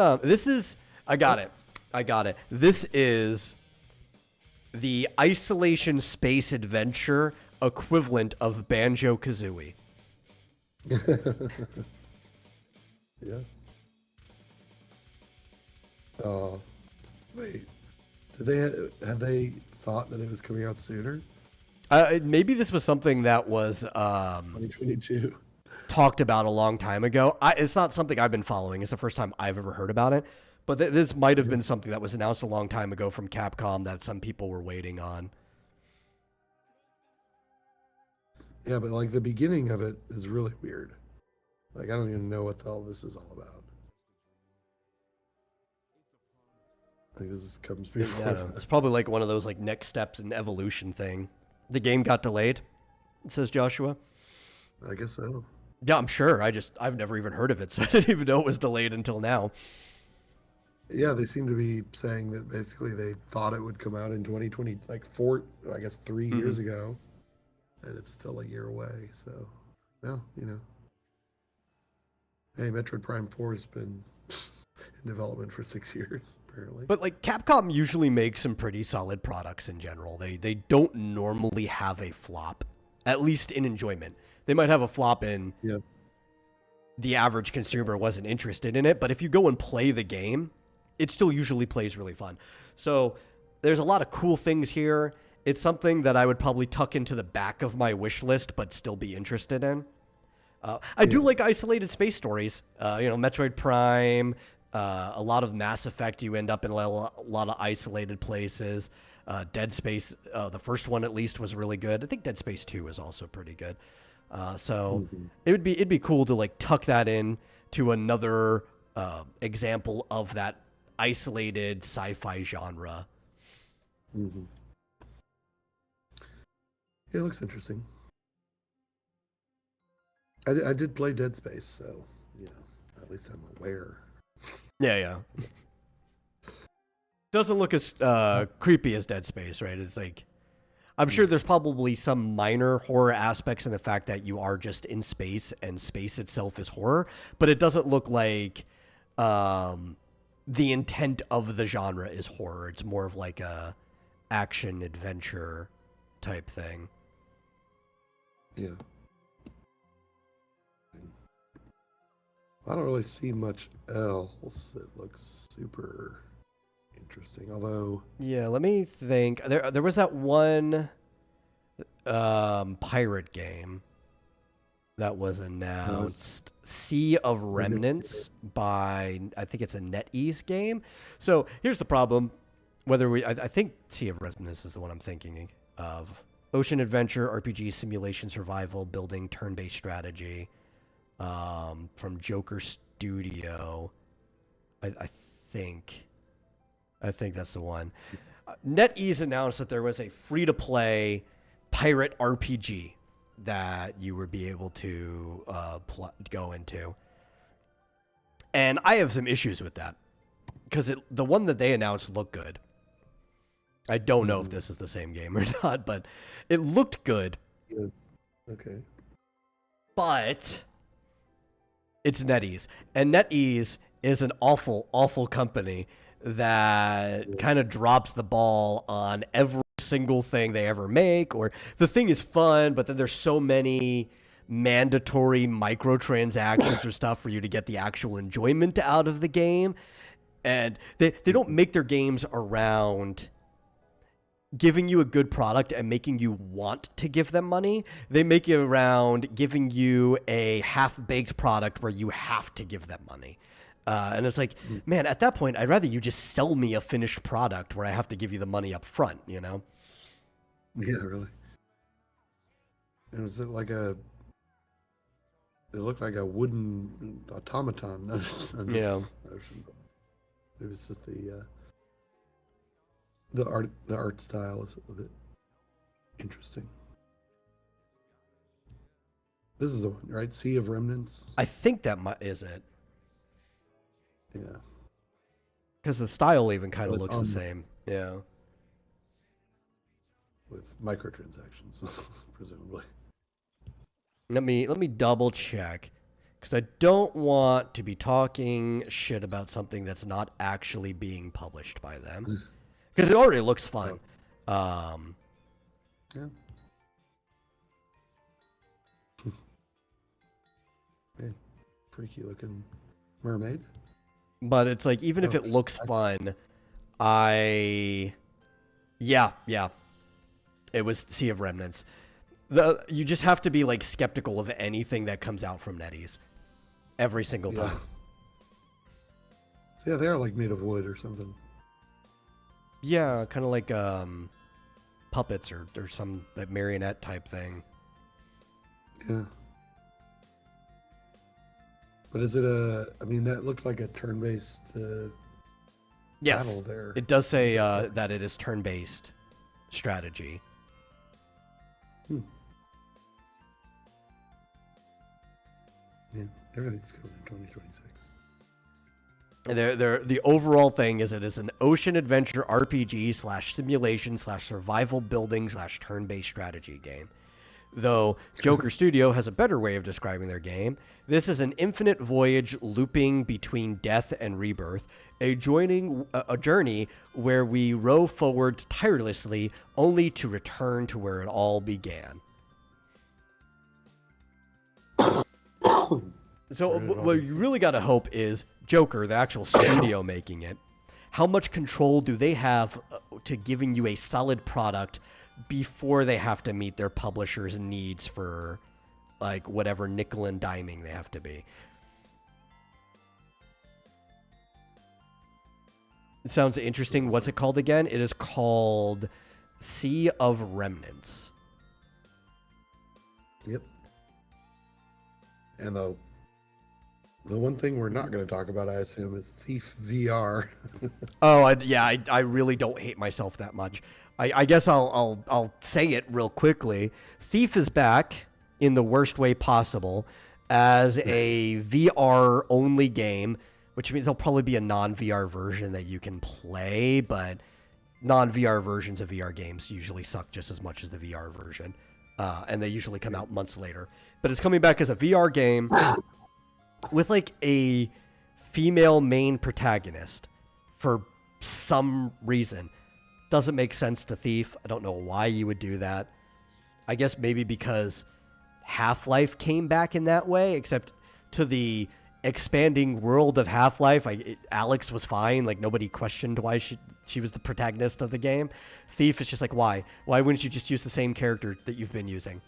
I got it. This is the Isolation Space Adventure equivalent of Banjo-Kazooie. Yeah. Oh, wait. Have they thought that it was coming out sooner? Maybe this was something that was 2022. talked about a long time ago. It's not something I've been following. It's the first time I've ever heard about it. But this might have been something that was announced a long time ago from Capcom that some people were waiting on. Yeah, but like the beginning of it is really weird. Like I don't even know what the hell this is all about. I think this comes Yeah, before that. it's probably like one of those like next steps in evolution thing. The game got delayed, says Joshua. I guess so. Yeah, I'm sure. I've never even heard of it, so I didn't even know it was delayed until now. Yeah, they seem to be saying that basically they thought it would come out in 2020, like I guess 3 years ago, and it's still a year away. So, well, hey, Metroid Prime 4 has been in development for 6 years, apparently. But like Capcom usually makes some pretty solid products in general. They don't normally have a flop, at least in enjoyment. They might have a flop in the average consumer wasn't interested in it, but if you go and play the game, it still usually plays really fun. So there's a lot of cool things here. It's something that I would probably tuck into the back of my wish list, but still be interested in. I do like isolated space stories. Metroid Prime, a lot of Mass Effect, you end up in a lot of isolated places. Dead Space, the first one at least, was really good. I think Dead Space 2 is also pretty good. It'd be cool to like tuck that in to another example of that isolated sci-fi genre. Mm-hmm. Yeah, it looks interesting. I did play Dead Space, so at least I'm aware. Yeah. Doesn't look as creepy as Dead Space, right? It's like, I'm sure there's probably some minor horror aspects in the fact that you are just in space and space itself is horror, but it doesn't look like the intent of the genre is horror. It's more of like a action adventure type thing. Yeah. I don't really see much else that looks super interesting, although... Yeah, let me think. There was that one pirate game that was announced, Sea of Remnants, by, I think it's a NetEase game. So here's the problem. I think Sea of Remnants is the one I'm thinking of. Ocean adventure, RPG, simulation, survival, building, turn-based strategy, from Joker Studio. I think that's the one. NetEase announced that there was a free-to-play pirate RPG that you would be able to go into. And I have some issues with that because the one that they announced looked good. I don't know if this is the same game or not, but it looked good. Yeah. Okay. But it's NetEase. And NetEase is an awful, awful company that kind of drops the ball on every single thing they ever make. Or the thing is fun, but then there's so many mandatory microtransactions or stuff for you to get the actual enjoyment out of the game. And they don't make their games around giving you a good product and making you want to give them money. They make it around giving you a half-baked product where you have to give them money. And it's like, man, at that point, I'd rather you just sell me a finished product where I have to give you the money up front, you know? Yeah, really. And was it like it looked like a wooden automaton. Yeah. It was just the art style is a bit interesting. This is the one, right? Sea of Remnants. I think that is it. Yeah. Because the style even kind of Well, looks the same. Yeah. With microtransactions, presumably. Let me double check. Because I don't want to be talking shit about something that's not actually being published by them. Because it already looks fun. Yeah. Hey, freaky looking mermaid. But it's like, even if it looks fun, yeah. It was Sea of Remnants. You just have to be like skeptical of anything that comes out from NetEase. Every single time. Yeah, they are like made of wood or something. Yeah, kind of like puppets or some that marionette type thing. Yeah. But is it I mean, that looked like a turn-based Yes, battle there. it does say that it is turn-based strategy. Yeah, everything's coming in 2026. The overall thing is it is an ocean adventure RPG / simulation / survival building / turn-based strategy game. Though Joker Studio has a better way of describing their game, this is an infinite voyage looping between death and rebirth, a journey where we row forward tirelessly only to return to where it all began. So what you really got to hope is Joker, the actual studio making it, how much control do they have to giving you a solid product before they have to meet their publisher's needs for like whatever nickel and diming they have to be. It sounds interesting. What's it called again? It is called Sea of Remnants. Yep. And the one thing we're not going to talk about, I assume, is Thief VR. Oh, I really don't hate myself that much. I guess I'll say it real quickly. Thief is back in the worst way possible as a VR only game, which means there'll probably be a non-VR version that you can play, but non-VR versions of VR games usually suck just as much as the VR version, and they usually come out months later. But it's coming back as a VR game with like a female main protagonist for some reason. Doesn't make sense to Thief. I don't know why you would do that. I guess maybe because Half-Life came back in that way, except to the expanding world of Half-Life, Alex was fine. Like, nobody questioned why she was the protagonist of the game. Thief is just like, why? Why wouldn't you just use the same character that you've been using?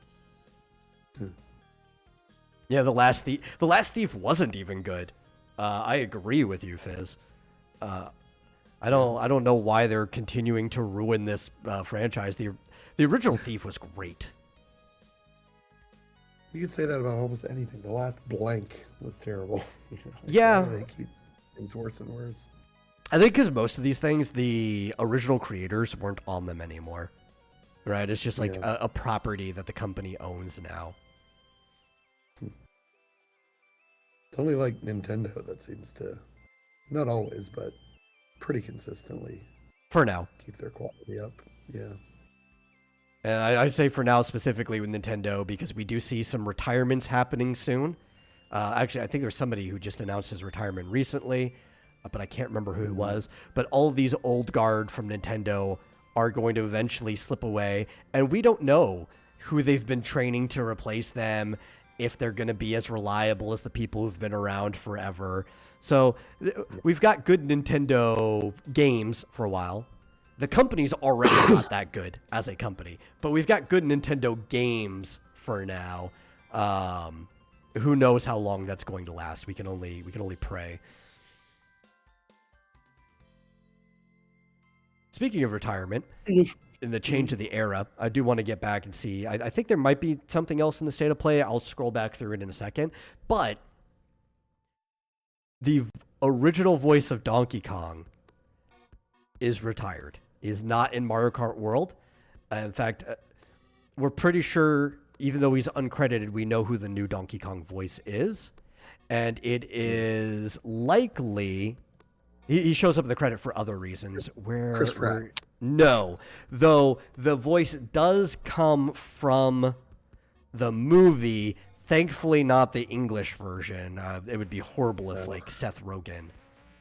Yeah, the last Thief wasn't even good. I agree with you, Fizz. I don't know why they're continuing to ruin this franchise. The original Thief was great. You could say that about almost anything. The last Blank was terrible. Yeah. They keep things worse and worse. I think because most of these things, the original creators weren't on them anymore. Right? It's just like a property that the company owns now. It's only like Nintendo that seems to, not always, but pretty consistently For now. keep their quality up. Yeah. And I say for now specifically with Nintendo because we do see some retirements happening soon. Actually, I think there's somebody who just announced his retirement recently, but I can't remember who it was. But all of these old guard from Nintendo are going to eventually slip away, and we don't know who they've been training to replace them, if they're going to be as reliable as the people who've been around forever. So we've got good Nintendo games for a while. The company's already not that good as a company, but we've got good Nintendo games for now. Who knows how long that's going to last? We can only pray. Speaking of retirement, in the change of the era, I do want to get back and see. I think there might be something else in the state of play. I'll scroll back through it in a second. But the original voice of Donkey Kong is retired. Is not in Mario Kart World. In fact, we're pretty sure, even though he's uncredited, we know who the new Donkey Kong voice is. And it is likely... He shows up in the credit for other reasons. Chris Pratt. No. Though the voice does come from the movie. Thankfully, not the English version. It would be horrible if, like, Seth Rogen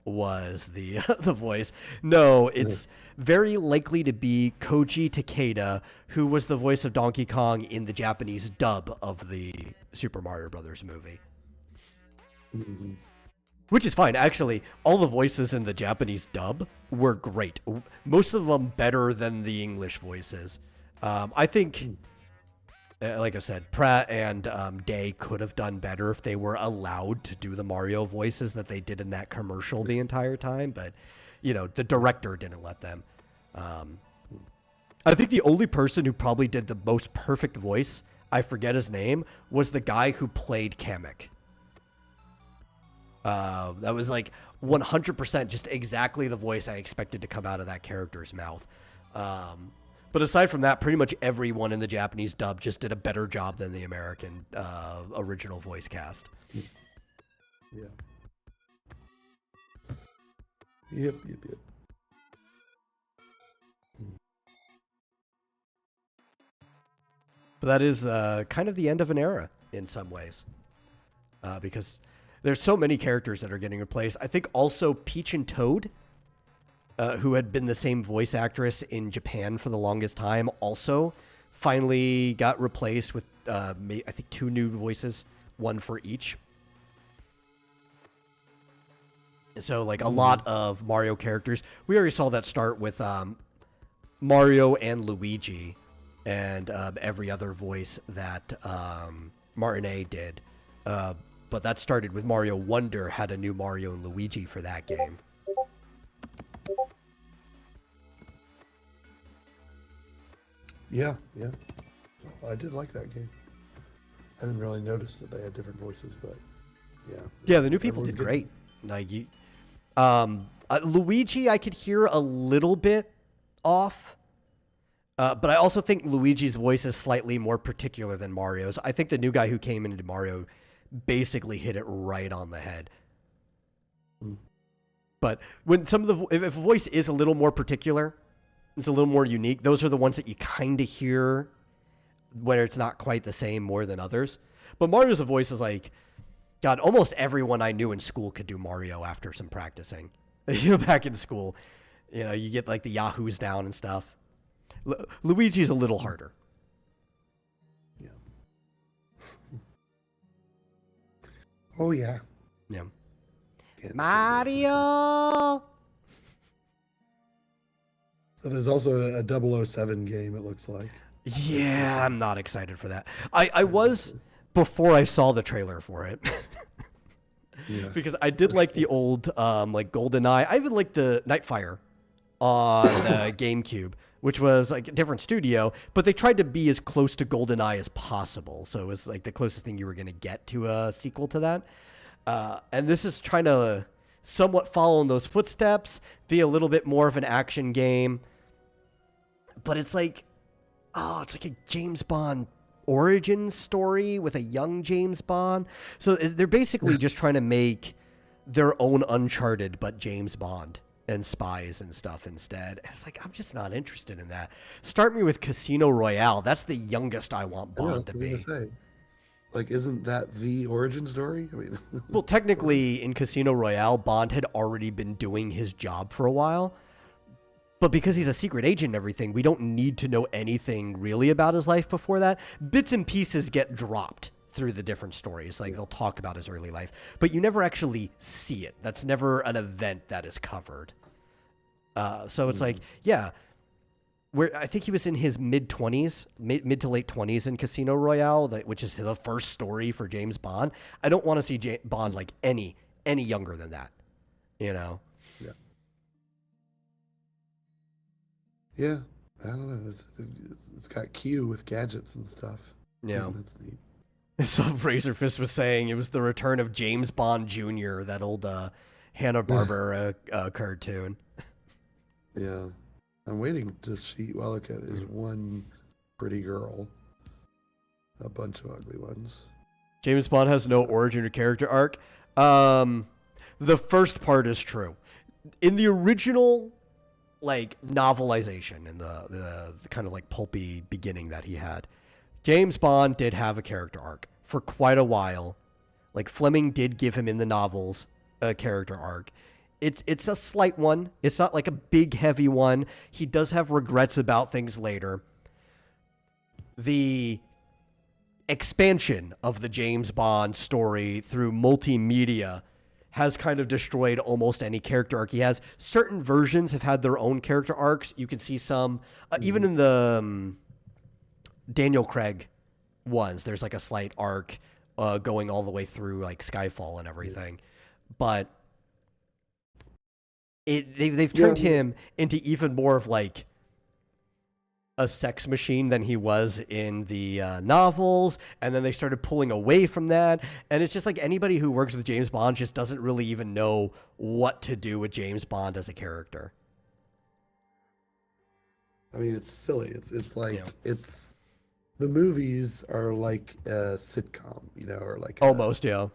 was the the voice. No, it's very likely to be Koji Takeda, who was the voice of Donkey Kong in the Japanese dub of the Super Mario Brothers movie. Mm-hmm. Which is fine. Actually, all the voices in the Japanese dub were great. Most of them better than the English voices. I think, like I said, Pratt and Day could have done better if they were allowed to do the Mario voices that they did in that commercial the entire time. But, you know, the director didn't let them. I think the only person who probably did the most perfect voice, I forget his name, was the guy who played Kamek. That was like 100% just exactly the voice I expected to come out of that character's mouth. But aside from that, pretty much everyone in the Japanese dub just did a better job than the American original voice cast. Yeah. Yep. But that is kind of the end of an era in some ways. Because there's so many characters that are getting replaced. I think also Peach and Toad, who had been the same voice actress in Japan for the longest time, also finally got replaced with, I think, 2 new voices, one for each. So, like, a lot of Mario characters. We already saw that start with Mario and Luigi and every other voice that Martinet did. But that started with Mario Wonder had a new Mario and Luigi for that game. Yeah. I did like that game. I didn't really notice that they had different voices, but yeah. Yeah, the new people did great. Like, Luigi, I could hear a little bit off. But I also think Luigi's voice is slightly more particular than Mario's. I think the new guy who came into Mario basically hit it right on the head. But when if a voice is a little more particular, it's a little more unique, those are the ones that you kind of hear where it's not quite the same more than others. But Mario's voice is like, God, almost everyone I knew in school could do Mario after some practicing. Back in school, you get like the Yahoos down and stuff. Luigi's a little harder. Yeah. Oh, yeah. Yeah. Mario! So there's also a 007 game, it looks like. Yeah, I'm not excited for that. I was before I saw the trailer for it. Yeah. Because I did like the old like GoldenEye. I even liked the Nightfire on the GameCube, which was like a different studio, but they tried to be as close to GoldenEye as possible. So it was like the closest thing you were going to get to a sequel to that. And this is trying to somewhat follow in those footsteps, be a little bit more of an action game. But it's like, it's like a James Bond origin story with a young James Bond. So they're basically just trying to make their own Uncharted, but James Bond and spies and stuff instead. And it's like, I'm just not interested in that. Start me with Casino Royale. That's the youngest I want Bond to be. Like, isn't that the origin story? I mean, well, technically, in Casino Royale, Bond had already been doing his job for a while. But because he's a secret agent and everything, we don't need to know anything really about his life before that. Bits and pieces get dropped through the different stories. Like, they'll talk about his early life. But you never actually see it. That's never an event that is covered. So it's like, yeah, where I think he was in his mid-20s, mid to late 20s in Casino Royale, which is the first story for James Bond. I don't want to see Bond like any younger than that, Yeah. Yeah, I don't know. It's got Q with gadgets and stuff. Yeah. That's neat. So Razorfist was saying it was the return of James Bond Jr., that old Hanna-Barbera cartoon. Yeah. I'm waiting to see, well, look at there's one pretty girl. A bunch of ugly ones. James Bond has no origin or character arc. The first part is true. In the original like novelization and the kind of like pulpy beginning that he had, James Bond did have a character arc for quite a while. Like Fleming did give him in the novels a character arc. It's a slight one. It's not like a big heavy one. He does have regrets about things later. The expansion of the James Bond story through multimedia has kind of destroyed almost any character arc he has. Certain versions have had their own character arcs. You can see some, even in the Daniel Craig ones, there's like a slight arc going all the way through like Skyfall and everything. But they've turned him into even more of like a sex machine than he was in the novels, and then they started pulling away from that. And it's just like anybody who works with James Bond just doesn't really even know what to do with James Bond as a character. I mean, it's silly. It's like Yeah. it's the movies are like a sitcom, or like Almost, yeah.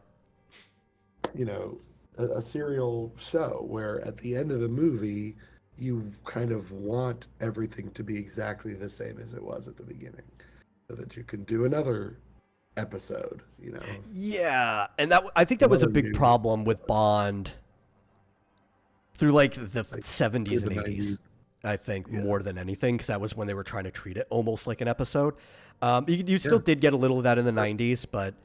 a serial show where at the end of the movie you kind of want everything to be exactly the same as it was at the beginning, so that you can do another episode. Yeah, and I think that was a Another big movie. problem with Bond through like the Like, 70s through and the 80s. 90s. I think Yeah. more than anything, because that was when they were trying to treat it almost like an episode. You still did get a little of that in the 90s, but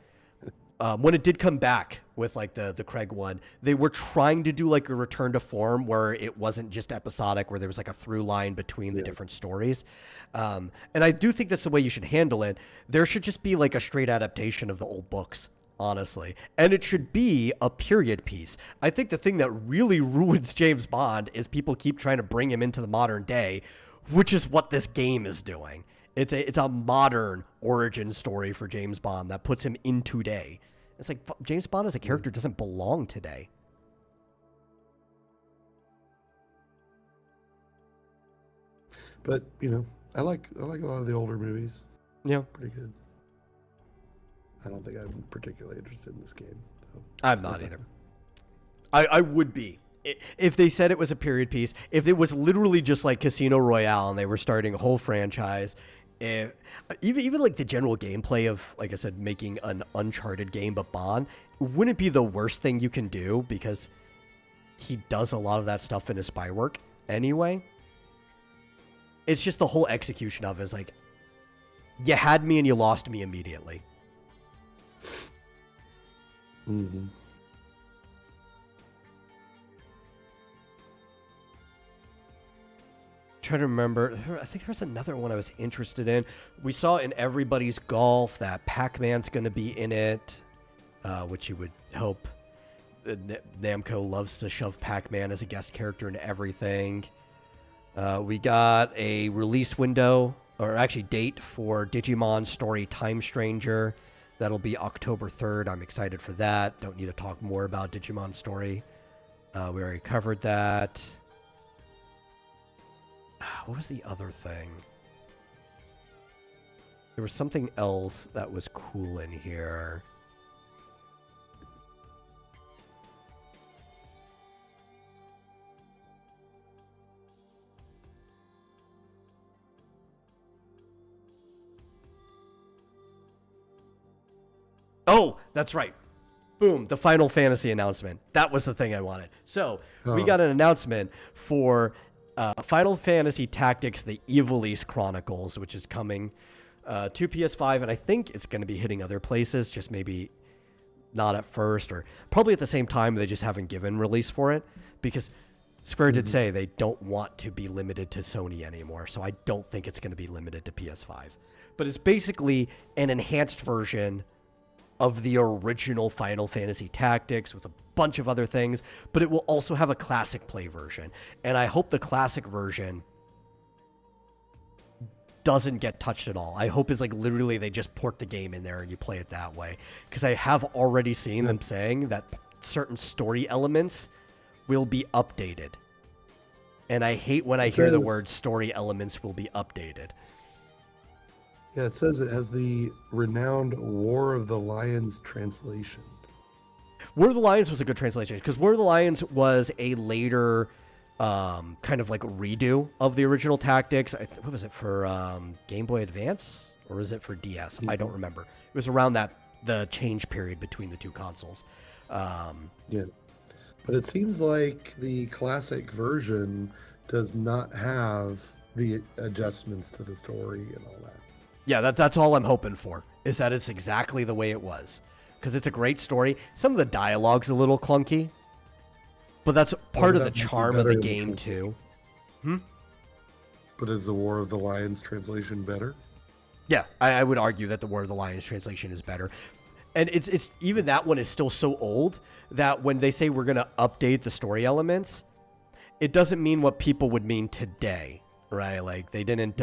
when it did come back with like the Craig one, they were trying to do like a return to form where it wasn't just episodic, where there was like a through line between the different stories. And I do think that's the way you should handle it. There should just be like a straight adaptation of the old books, honestly. And it should be a period piece. I think the thing that really ruins James Bond is people keep trying to bring him into the modern day, which is what this game is doing. It's a modern origin story for James Bond that puts him in today. It's like James Bond as a character doesn't belong today. But I like a lot of the older movies. Yeah, Pretty good. I don't think I'm particularly interested in this game. So. I'm not either. I would be. If they said it was a period piece, if it was literally just like Casino Royale and they were starting a whole franchise, even like the general gameplay of, like I said, making an Uncharted game but Bond, wouldn't be the worst thing you can do, because he does a lot of that stuff in his spy work anyway. It's just the whole execution of it is like, you had me and you lost me immediately. Mm-hmm. Trying to remember, I think there was another one I was interested in. We saw in Everybody's Golf that Pac-Man's going to be in it, which you would hope. Namco loves to shove Pac-Man as a guest character in everything. We got a release window, or actually date, for Digimon Story Time Stranger. That'll be October 3rd. I'm excited for that. Don't need to talk more about Digimon Story. We already covered that. What was the other thing? There was something else that was cool in here. Oh, that's right. Boom, the Final Fantasy announcement. That was the thing I wanted. So, we got an announcement for Final Fantasy Tactics, the Ivalice Chronicles, which is coming to PS5, and I think it's going to be hitting other places, just maybe not at first, or probably at the same time. They just haven't given release for it, because Square did say they don't want to be limited to Sony anymore, so I don't think it's going to be limited to PS5. But it's basically an enhanced version of the original Final Fantasy Tactics with a bunch of other things, but it will also have a classic play version. And I hope the classic version doesn't get touched at all. I hope it's like literally they just port the game in there and you play it that way. Because I have already seen them saying that certain story elements will be updated. And I hate when I hear the word story elements will be updated. Yeah, it says it has the renowned War of the Lions translation. War of the Lions was a good translation, because War of the Lions was a later kind of like redo of the original Tactics. What was it, for Game Boy Advance, or was it for DS? I don't remember. It was around the change period between the two consoles. Yeah, but it seems like the classic version does not have the adjustments to the story and all that. Yeah, that's all I'm hoping for, is that it's exactly the way it was. Because it's a great story. Some of the dialogue's a little clunky, but that's part of the charm of the game, too. But is the War of the Lions translation better? Yeah, I would argue that the War of the Lions translation is better. And it's even that one is still so old that when they say we're going to update the story elements, it doesn't mean what people would mean today. right? Like they didn't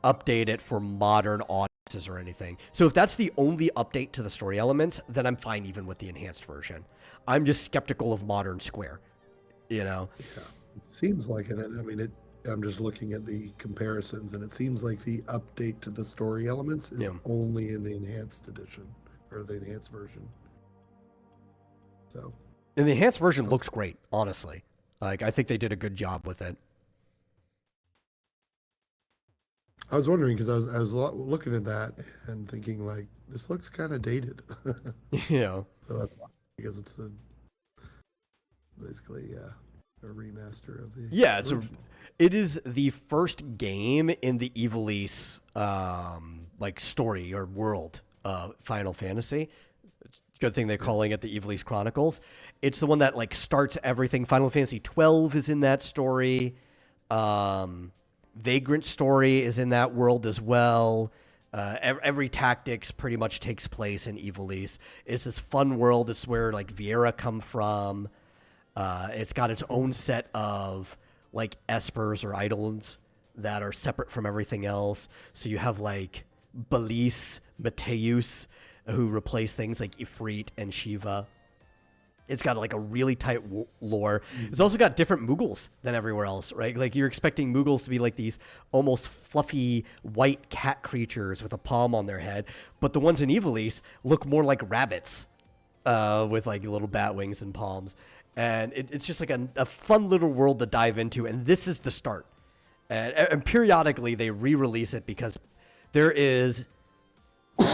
update it for modern audiences or anything. So if that's the only update to the story elements, then I'm fine even with the enhanced version. I'm just skeptical of modern Square, you know? Yeah, it seems like it. I mean, I'm just looking at the comparisons, and it seems like the update to the story elements is only in the enhanced edition or the enhanced version. So, and the enhanced version looks great, honestly. Like I think they did a good job with it. I was wondering because I was looking at that and thinking like this looks kind of dated. You know, so that's why, because it's basically a remaster of the it is the first game in the Ivalice like story or world of Final Fantasy. Good thing they're calling it the Ivalice Chronicles. It's the one that like starts everything. Final Fantasy 12 is in that story. Vagrant story is in that world as well. Every tactics pretty much takes place in Ivalice. It's this fun world. It's where like Vieira come from. It's got its own set of like espers or idols that are separate from everything else. So you have like Belize, Mateus, who replace things like Ifrit and Shiva. It's got like a really tight lore. It's also got different Mughals than everywhere else, right? Like you're expecting Mughals to be like these almost fluffy white cat creatures with a palm on their head, but the ones in Ivalice look more like rabbits with like little bat wings and palms. And it's just like a fun little world to dive into, and this is the start. And periodically they re-release it because there is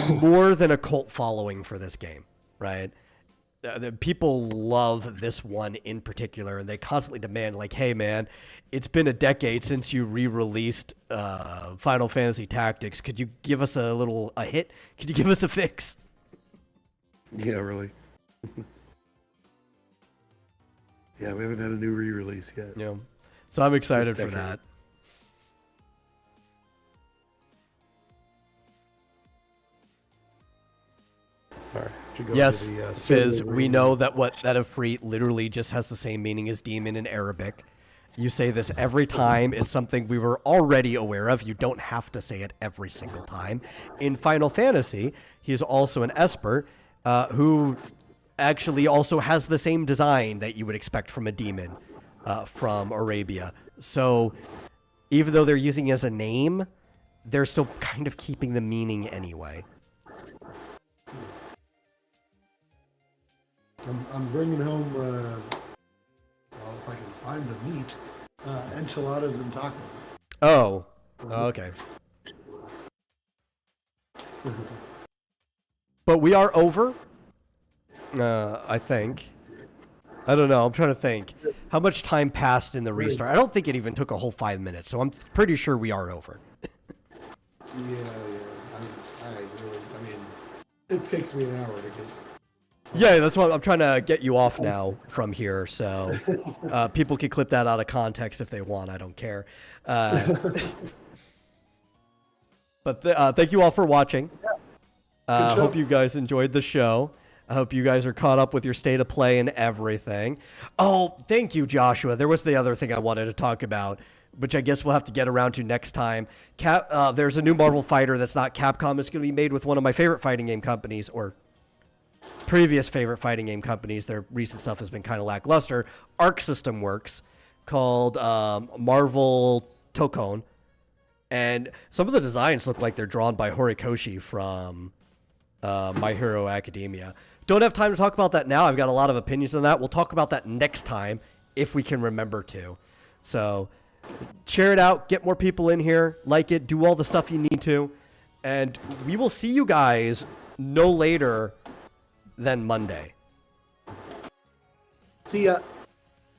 more than a cult following for this game, right? The people love this one in particular, and they constantly demand, like, hey, man, it's been a decade since you re-released Final Fantasy Tactics. Could you give us a hit? Could you give us a fix? Yeah, really. Yeah, we haven't had a new re-release yet. Yeah. So I'm excited for that. Sorry. Yes, Fizz, we know that that Ifrit literally just has the same meaning as demon in Arabic. You say this every time. It's something we were already aware of. You don't have to say it every single time. In Final Fantasy, he's also an Esper who actually also has the same design that you would expect from a demon from Arabia. So even though they're using it as a name, they're still kind of keeping the meaning anyway. I'm bringing home, well, if I can find the meat, enchiladas and tacos. Oh, okay. But we are over, I think. I don't know. I'm trying to think. How much time passed in the restart? I don't think it even took a whole 5 minutes, so I'm pretty sure we are over. Yeah. I mean, it takes me an hour to get... Yeah, that's why I'm trying to get you off now from here, so people can clip that out of context if they want. I don't care. But thank you all for watching. I hope you guys enjoyed the show. I hope you guys are caught up with your state of play and everything. Oh, thank you, Joshua. There was the other thing I wanted to talk about, which I guess we'll have to get around to next time. There's a new Marvel fighter that's not Capcom. It's going to be made with one of my favorite fighting game companies, or previous favorite fighting game companies. Their recent stuff has been kind of lackluster. Arc System Works, called Marvel Tokone. And some of the designs look like they're drawn by Horikoshi from My Hero Academia. Don't have time to talk about that now. I've got a lot of opinions on that. We'll talk about that next time if we can remember to. So share it out. Get more people in here. Like it. Do all the stuff you need to. And we will see you guys no later than Monday. See ya.